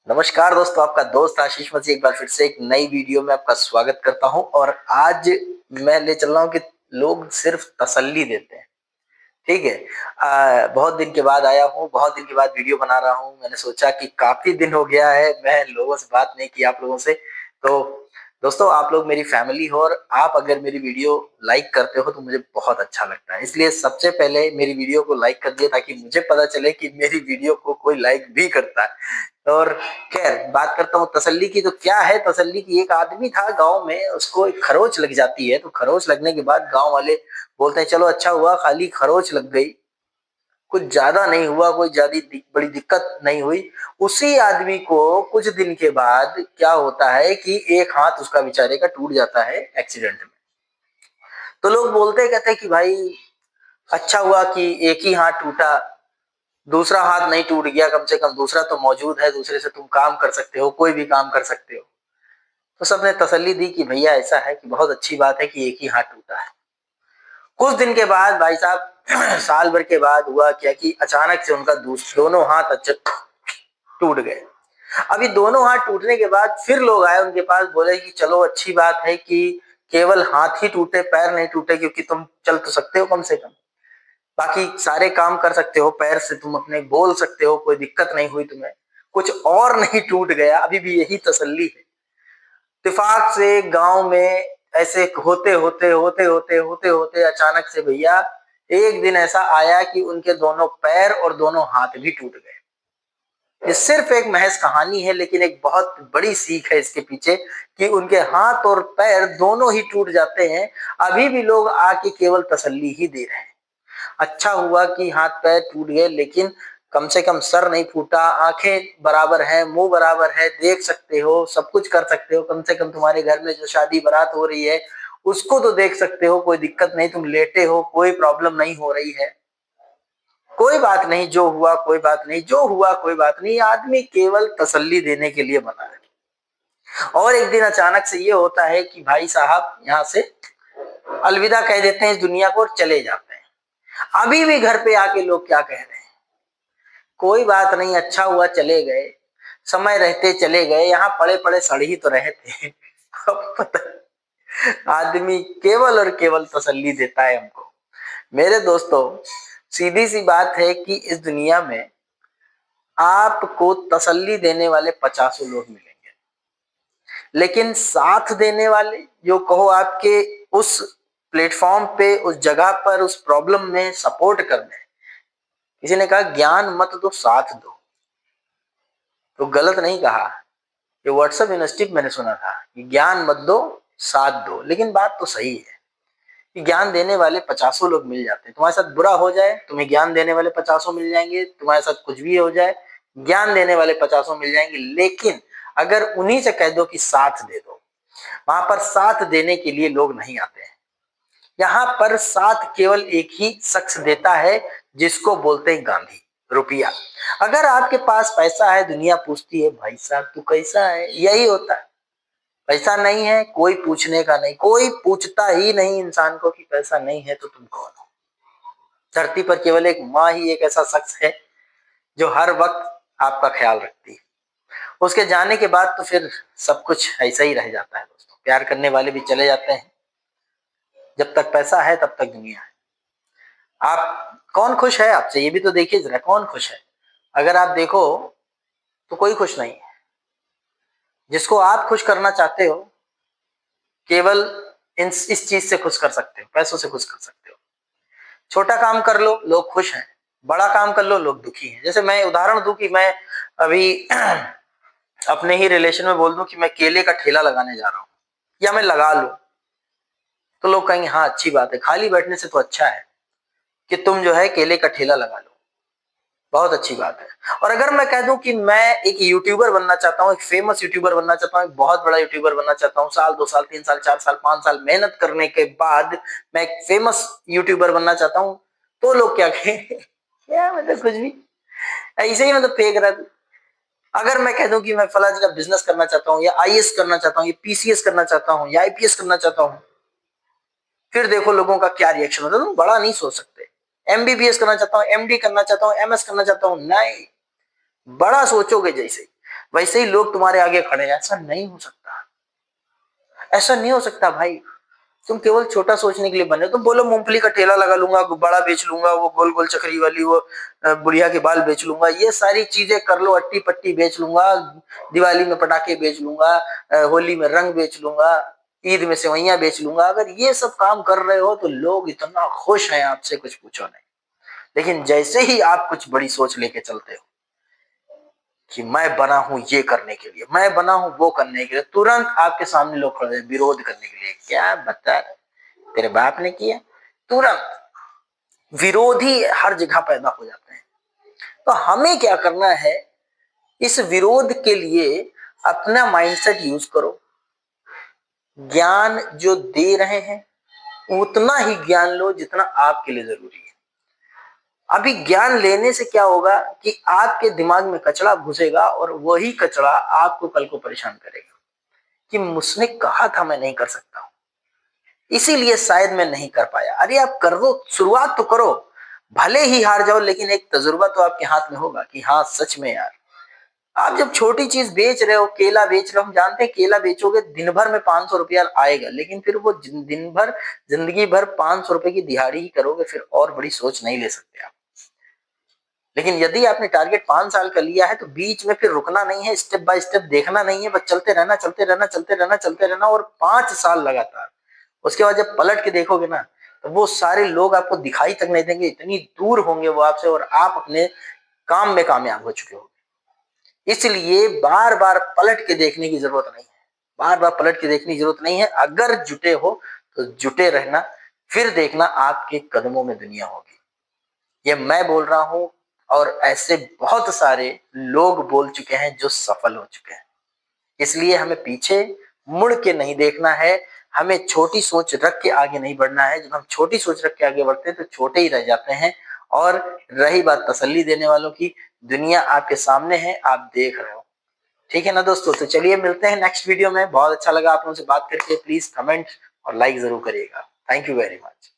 नमस्कार दोस्तों, आपका दोस्त आशीष मसीह एक बार फिर से एक नई वीडियो में आपका स्वागत करता हूं। और आज मैं ले चल रहा हूं कि लोग सिर्फ तसल्ली देते हैं। ठीक है। बहुत दिन के बाद आया हूं, बहुत दिन के बाद वीडियो बना रहा हूं। मैंने सोचा कि काफी दिन हो गया है, मैं लोगों से बात नहीं की, आप लोगों से। तो दोस्तों, आप लोग मेरी फैमिली हो और आप अगर मेरी वीडियो लाइक करते हो तो मुझे बहुत अच्छा लगता है। इसलिए सबसे पहले मेरी वीडियो को लाइक कर दिए ताकि मुझे पता चले कि मेरी वीडियो को कोई लाइक भी करता है। और खैर, बात करता हूँ तसल्ली की। तो क्या है तसल्ली की? एक आदमी था गांव में, उसको एक खरोच लग जाती है। तो खरोच लगने के बाद गांव वाले बोलते हैं चलो अच्छा हुआ खाली खरोच लग गई, कुछ ज्यादा नहीं हुआ, कोई ज्यादा बड़ी दिक्कत नहीं हुई। उसी आदमी को कुछ दिन के बाद क्या होता है कि एक हाथ उसका बेचारे का टूट जाता है एक्सीडेंट में। तो लोग बोलते कहते हैं कि भाई अच्छा हुआ कि एक ही हाथ टूटा, दूसरा हाथ नहीं टूट गया, कम से कम दूसरा तो मौजूद है, दूसरे से तुम काम कर सकते हो, कोई भी काम कर सकते हो। तो सबने तसल्ली दी कि भैया ऐसा है कि बहुत अच्छी बात है कि एक ही हाथ टूटा है। कुछ दिन के बाद भाई साहब साल भर के बाद हुआ क्या कि अचानक से उनका दोनों हाथ टूट गए। अभी दोनों हाथ टूटने के बाद फिर लोग आए उनके पास, बोले कि चलो अच्छी बात है कि केवल हाथ ही टूटे, पैर नहीं टूटे, क्योंकि तुम चल तो सकते हो कम से कम, बाकी सारे काम कर सकते हो, पैर से तुम अपने बोल सकते हो, कोई दिक्कत नहीं हुई तुम्हें, कुछ और नहीं टूट गया। अभी भी यही तसल्ली है। इत्तेफाक से गांव में ऐसे होते होते अचानक से भैया एक दिन ऐसा आया कि उनके दोनों पैर और दोनों हाथ भी टूट गए। ये सिर्फ एक महज कहानी है, लेकिन एक बहुत बड़ी सीख है इसके पीछे कि उनके हाथ और पैर दोनों ही टूट जाते हैं, अभी भी लोग आके केवल तसल्ली ही दे रहे हैं। अच्छा हुआ कि हाथ पैर टूट गए, लेकिन कम से कम सर नहीं फूटा, आंखें बराबर है, मुंह बराबर है, देख सकते हो, सब कुछ कर सकते हो। कम से कम तुम्हारे घर में जो शादी बारात हो रही है उसको तो देख सकते हो, कोई दिक्कत नहीं, तुम लेटे हो, कोई प्रॉब्लम नहीं हो रही है। कोई बात नहीं, जो हुआ कोई बात नहीं, जो हुआ कोई बात नहीं। आदमी केवल तसल्ली देने के लिए बना है। और एक दिन अचानक से ये होता है कि भाई साहब यहाँ से अलविदा कह देते हैं इस दुनिया को और चले जाते हैं। अभी भी घर पे आके लोग क्या कह रहे हैं, कोई बात नहीं, अच्छा हुआ चले गए, समय रहते चले गए, यहाँ पड़े पड़े सड़ ही तो रहे थे। अब पता, आदमी केवल और केवल तसल्ली देता है हमको। मेरे दोस्तों, सीधी सी बात है कि इस दुनिया में आपको तसल्ली देने वाले पचासों लोग मिलेंगे, लेकिन साथ देने वाले, जो कहो आपके उस प्लेटफॉर्म पे, उस जगह पर, उस प्रॉब्लम में सपोर्ट करने। किसी ने कहा ज्ञान मत दो साथ दो, तो गलत नहीं कहा। ये व्हाट्सएप यूनिवर्सिटी मैंने सुना था कि ज्ञान मत दो साथ दो, लेकिन बात तो सही है कि ज्ञान देने वाले पचासों लोग मिल जाते हैं। तुम्हारे साथ बुरा हो जाए, तुम्हें ज्ञान देने वाले पचासों मिल जाएंगे, तुम्हारे साथ कुछ भी हो जाए, ज्ञान देने वाले पचासों मिल जाएंगे। लेकिन अगर उन्हीं से कह दो कि साथ दे दो, वहां पर साथ देने के लिए लोग नहीं आते हैं। यहाँ पर साथ केवल एक ही शख्स देता है, जिसको बोलते हैं गांधी, रुपया। अगर आपके पास पैसा है, दुनिया पूछती है भाई साहब तू कैसा है, यही होता है। पैसा नहीं है, कोई पूछने का नहीं, कोई पूछता ही नहीं इंसान को कि पैसा नहीं है तो तुम कौन हो। धरती पर केवल एक माँ ही एक ऐसा शख्स है जो हर वक्त आपका ख्याल रखती है। उसके जाने के बाद तो फिर सब कुछ ऐसा ही रह जाता है दोस्तों। प्यार करने वाले भी चले जाते हैं। जब तक पैसा है तब तक दुनिया है। आप कौन खुश है आपसे, ये भी तो देखिए जरा, कौन खुश है? अगर आप देखो तो कोई खुश नहीं है। जिसको आप खुश करना चाहते हो, केवल इस चीज से खुश कर सकते हो, पैसों से खुश कर सकते हो। छोटा काम कर लो, लोग खुश हैं। बड़ा काम कर लो, लोग दुखी हैं। जैसे मैं उदाहरण दूं कि मैं अभी अपने ही रिलेशन में बोल दूं कि मैं केले का ठेला लगाने जा रहा हूँ, या मैं लगा लूं, तो लोग कहेंगे हाँ अच्छी बात है, खाली बैठने से तो अच्छा है कि तुम जो है केले का ठेला लगा लो, बहुत अच्छी बात है। और अगर मैं कह दूं कि मैं एक यूट्यूबर बनना चाहता हूं, एक फेमस यूट्यूबर बनना चाहता हूं, एक बहुत बड़ा यूट्यूबर बनना चाहता हूं, साल 2 साल 3 साल 4 साल 5 साल मेहनत करने के बाद मैं एक फेमस यूट्यूबर बनना चाहता हूं, तो लोग क्या कहेंगे क्या मतलब कुछ भी ऐसे ही मतलब फेंक रहा था। अगर मैं कह दूं कि मैं फला जी का बिजनेस करना चाहता हूं, या आईएएस करना चाहता हूं, या पीसीएस करना चाहता हूं, या आईपीएस करना चाहता हूं, फिर देखो लोगों का क्या रिएक्शन होता है। तुम बड़ा नहीं सोच सकते। एमबीबीएस करना चाहता हूँ, एमडी करना चाहता हूँ, एमएस करना चाहता हूँ, नहीं, बड़ा सोचोगे जैसे। वैसे ही लोग तुम्हारे आगे खड़े हैं। ऐसा नहीं हो सकता, ऐसा नहीं हो सकता भाई। तुम केवल छोटा सोचने के लिए बने हो। तुम बोलो मूंगफली का ठेला लगा लूंगा, गुब्बारा बेच लूंगा, वो गोल गोल चक्री वाली वो बुढ़िया के बाल बेच लूंगा, ये सारी चीजें कर लो, अट्टी पट्टी बेच लूंगा, दिवाली में पटाखे बेच लूंगा, होली में रंग बेच लूंगा, ईद में सेवैयां बेच लूंगा। अगर ये सब काम कर रहे हो तो लोग इतना खुश हैं आपसे, कुछ पूछो नहीं। लेकिन जैसे ही आप कुछ बड़ी सोच लेके चलते हो कि मैं बना हूं ये करने के लिए, मैं बना हूं वो करने के लिए, तुरंत आपके सामने लोग खड़े हैं विरोध करने के लिए। क्या बता रहे, तेरे बाप ने किया? तुरंत विरोधी हर जगह पैदा हो जाते हैं। तो हमें क्या करना है, इस विरोध के लिए अपना माइंडसेट यूज करो। ज्ञान जो दे रहे हैं उतना ही ज्ञान लो जितना आपके लिए जरूरी है। अभी ज्ञान लेने से क्या होगा कि आपके दिमाग में कचरा घुसेगा और वही कचरा आपको कल को परेशान करेगा कि मुझने कहा था मैं नहीं कर सकता हूं, इसीलिए शायद मैं नहीं कर पाया। अरे आप कर दो, शुरुआत तो करो, भले ही हार जाओ लेकिन एक तजुर्बा तो आपके हाथ में होगा कि हाँ सच में यार। आप जब छोटी चीज बेच रहे हो, केला बेच रहे हो, हम जानते हैं केला बेचोगे दिन भर में 500 रुपया आएगा, लेकिन फिर वो दिन भर जिंदगी भर 500 रुपए की दिहाड़ी ही करोगे, फिर और बड़ी सोच नहीं ले सकते आप। लेकिन यदि आपने टारगेट 5 साल का लिया है तो बीच में फिर रुकना नहीं है, स्टेप बाय स्टेप देखना नहीं है, बस चलते रहना चलते रहना चलते रहना चलते रहना, और 5 साल लगातार। उसके बाद जब पलट के देखोगे ना तो वो सारे लोग आपको दिखाई तक नहीं देंगे, इतनी दूर होंगे वो आपसे, और आप अपने काम में कामयाब हो चुके हो। इसलिए बार बार पलट के देखने की जरूरत नहीं है, बार बार पलट के देखने की जरूरत नहीं है। अगर जुटे हो तो जुटे रहना, फिर देखना आपके कदमों में दुनिया होगी। ये मैं बोल रहा हूं और ऐसे बहुत सारे लोग बोल चुके हैं जो सफल हो चुके हैं। इसलिए हमें पीछे मुड़ के नहीं देखना है, हमें छोटी सोच रख के आगे नहीं बढ़ना है। जब हम छोटी सोच रख के आगे बढ़ते हैं तो छोटे ही रह जाते हैं। और रही बात तसल्ली देने वालों की, दुनिया आपके सामने है, आप देख रहे हो। ठीक है ना दोस्तों, तो चलिए मिलते हैं नेक्स्ट वीडियो में। बहुत अच्छा लगा आप लोगों से बात करके। प्लीज कमेंट और लाइक जरूर करिएगा। Thank you very much.